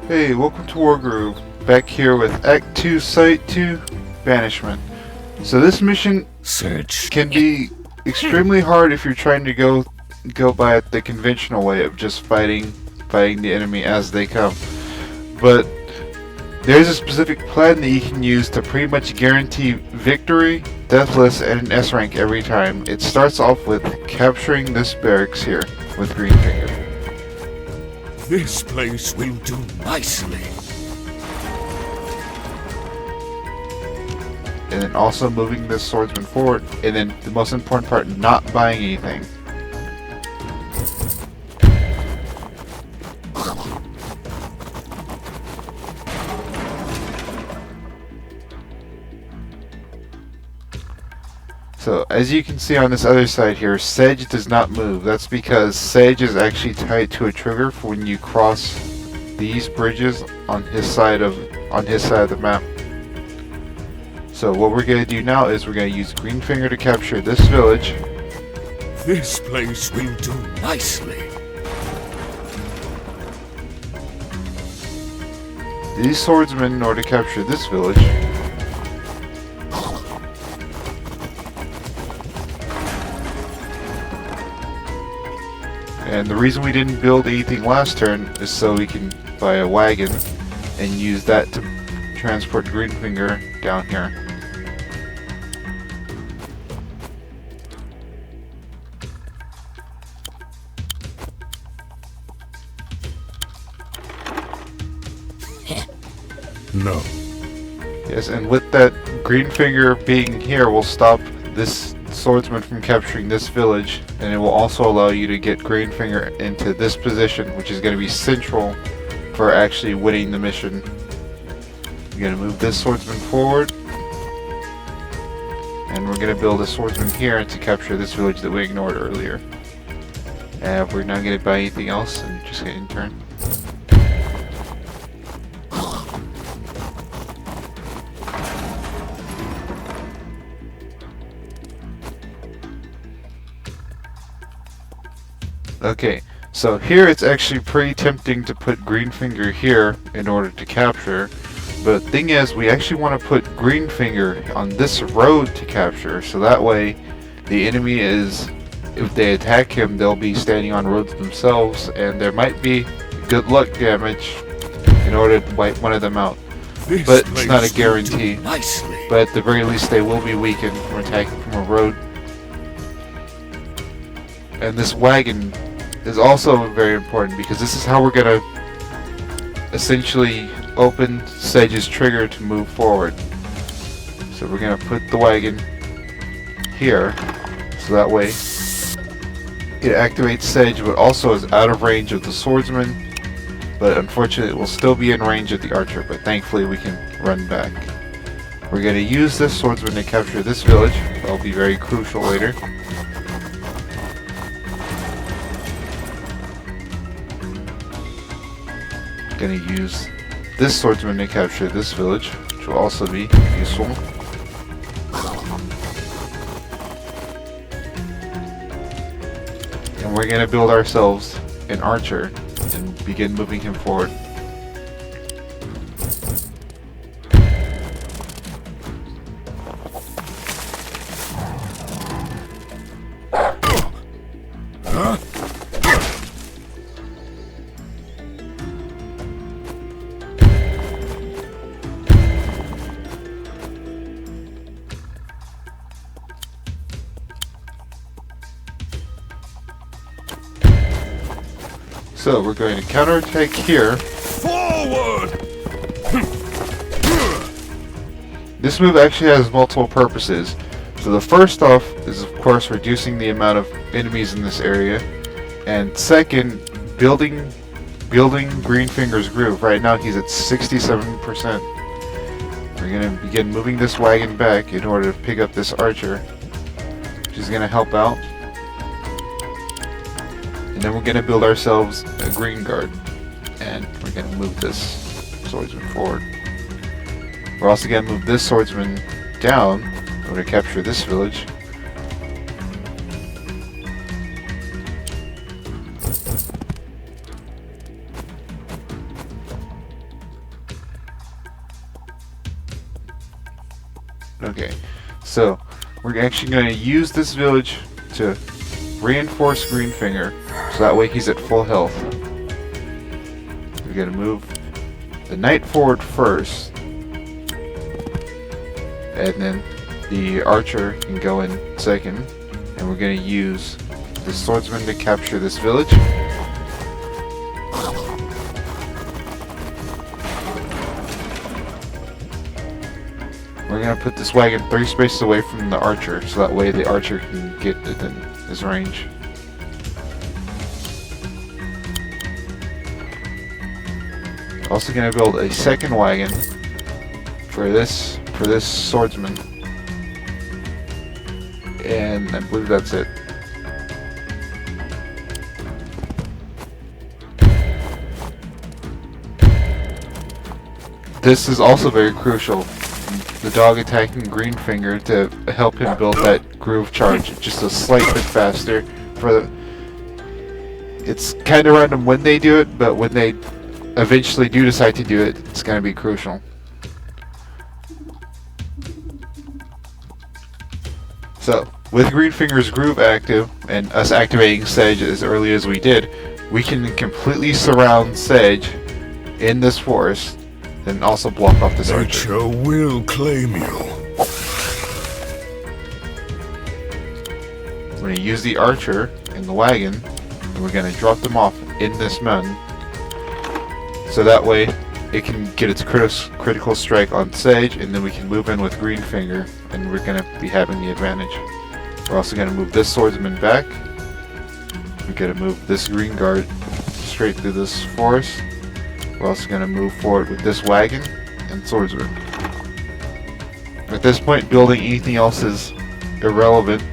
Hey, welcome to Wargroove. Back here with Act 2, Site 2, Banishment. So this mission Search. can be extremely hard if you're trying to go by it the conventional way of just fighting the enemy as they come. But there's a specific plan that you can use to pretty much guarantee victory, Deathless, and an S rank every time. It starts off with capturing this barracks here with Greenfinger. This place will do nicely. And then also moving this swordsman forward, and then the most important part, not buying anything. So as you can see on this other side here, Sedge does not move. That's because Sedge is actually tied to a trigger for when you cross these bridges on his side of the map. So what we're going to do now is we're going to use Greenfinger to capture this village. This place will do nicely. These swordsmen in order to capture this village. And the reason we didn't build anything last turn is so we can buy a wagon and use that to transport Greenfinger down here. No. Yes, and with that Greenfinger being here will stop this swordsman from capturing this village, and it will also allow you to get Greenfinger into this position, which is going to be central for actually winning the mission. We're going to move this swordsman forward, and we're going to build a swordsman here to capture this village that we ignored earlier. And we're not going to buy anything else, and just going to turn. Okay, so here it's actually pretty tempting to put Greenfinger here in order to capture, but the thing is we actually want to put Greenfinger on this road to capture, so that way the enemy is, if they attack him, they'll be standing on roads themselves, and there might be good luck damage in order to wipe one of them out. But it's not a guarantee. But at the very least they will be weakened from attacking from a road. And this wagon is also very important because this is how we're gonna essentially open Sedge's trigger to move forward. So we're gonna put the wagon here, so that way it activates Sedge, but also is out of range of the swordsman. But unfortunately, it will still be in range of the archer. But thankfully, we can run back. We're gonna use this swordsman to capture this village. That'll be very crucial later. Going to use this swordsman to capture this village, which will also be useful. And we're going to build ourselves an archer and begin moving him forward. So we're going to counterattack here. Forward! This move actually has multiple purposes. So the first off is of course reducing the amount of enemies in this area. And second, building Greenfinger's groove. Right now he's at 67%. We're going to begin moving this wagon back in order to pick up this archer, which is going to help out. And then we're going to build ourselves a green guard, and we're going to move this swordsman forward. We're also going to move this swordsman down in order to capture this village. Okay, so we're actually going to use this village to reinforce Greenfinger, so that way he's at full health. We're going to move the knight forward first, and then the archer can go in second, and we're going to use the swordsman to capture this village. We're going to put this wagon 3 spaces away from the archer, so that way the archer can get within his range. Also going to build a second wagon for this swordsman, and I believe that's it. This is also very crucial. The dog attacking Greenfinger to help him build that groove charge just a slight bit faster. It's kind of random when they do it, but when they eventually do decide to do it, it's going to be crucial. So, with Greenfinger's groove active, and us activating Sedge as early as we did, we can completely surround Sedge in this forest, and also block off this archer. Nature will claim you. We're going to use the archer in the wagon, and we're going to drop them off in this mountain, so that way it can get its critical strike on Sedge, and then we can move in with Greenfinger, and we're going to be having the advantage. We're also going to move this swordsman back. We're going to move this green guard straight through this forest. We're also going to move forward with this wagon and swordsman. At this point, building anything else is irrelevant,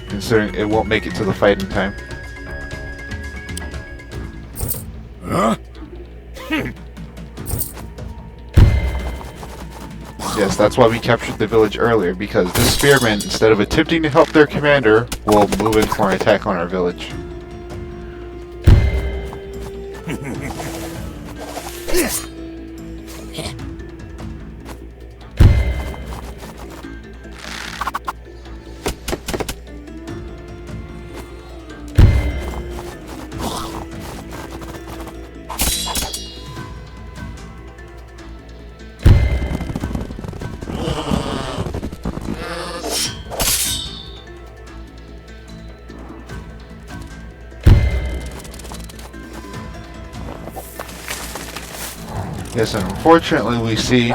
considering it won't make it to the fight in time. Huh? Yes, that's why we captured the village earlier, because this spearman, instead of attempting to help their commander, will move in for an attack on our village. Yes, and unfortunately we see,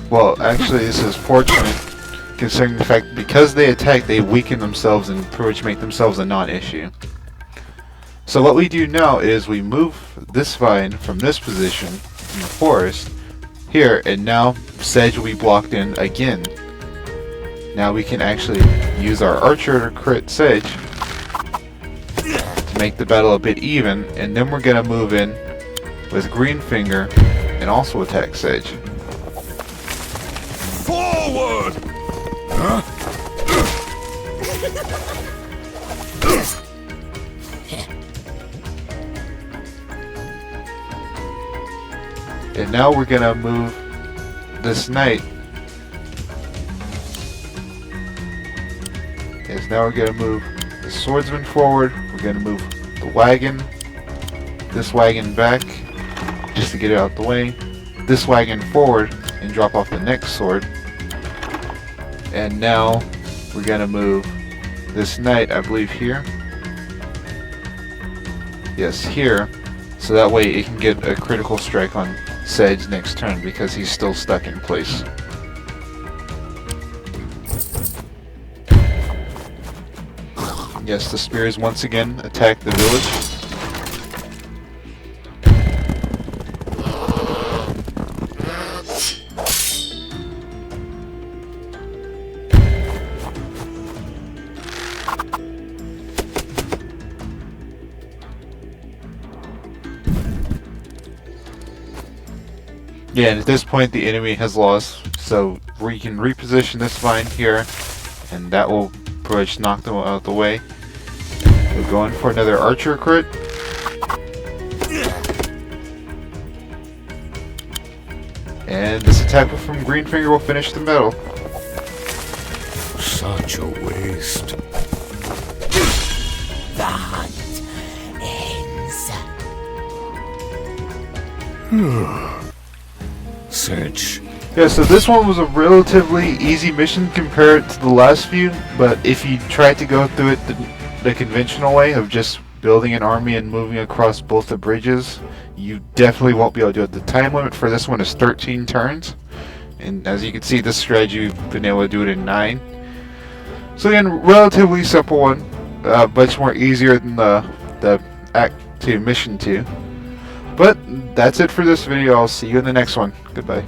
well, actually this is fortunate, considering the fact that because they attack, they weaken themselves and pretty much make themselves a non-issue. So what we do now is we move this vine from this position in the forest here, and now Sedge will be blocked in again. Now we can actually use our archer to crit Sedge to make the battle a bit even, and then we're going to move in with Greenfinger and also attack Sedge. Forward! Huh? And now we're gonna move this knight. Yes, now we're gonna move the swordsman forward. We're gonna move the wagon, this wagon back, just to get it out the way. This wagon forward and drop off the next sword. And now we're gonna move this knight, I believe here. Yes, here. So that way it can get a critical strike on Sedge next turn because he's still stuck in place. Yes, the spears once again attack the village. Yeah, and at this point the enemy has lost, so we can reposition this vine here, and that will pretty much knock them out of the way. We're going for another archer crit. And this attack from Greenfinger will finish the battle. Such a waste. The hunt ends. Search. Yeah, so this one was a relatively easy mission compared to the last few, but if you tried to go through it the conventional way of just building an army and moving across both the bridges, you definitely won't be able to do it. The time limit for this one is 13 turns, and as you can see, this strategy we've been able to do it in 9. So again, relatively simple one, much more easier than the Act 2 Mission 2. But that's it for this video. I'll see you in the next one. Goodbye.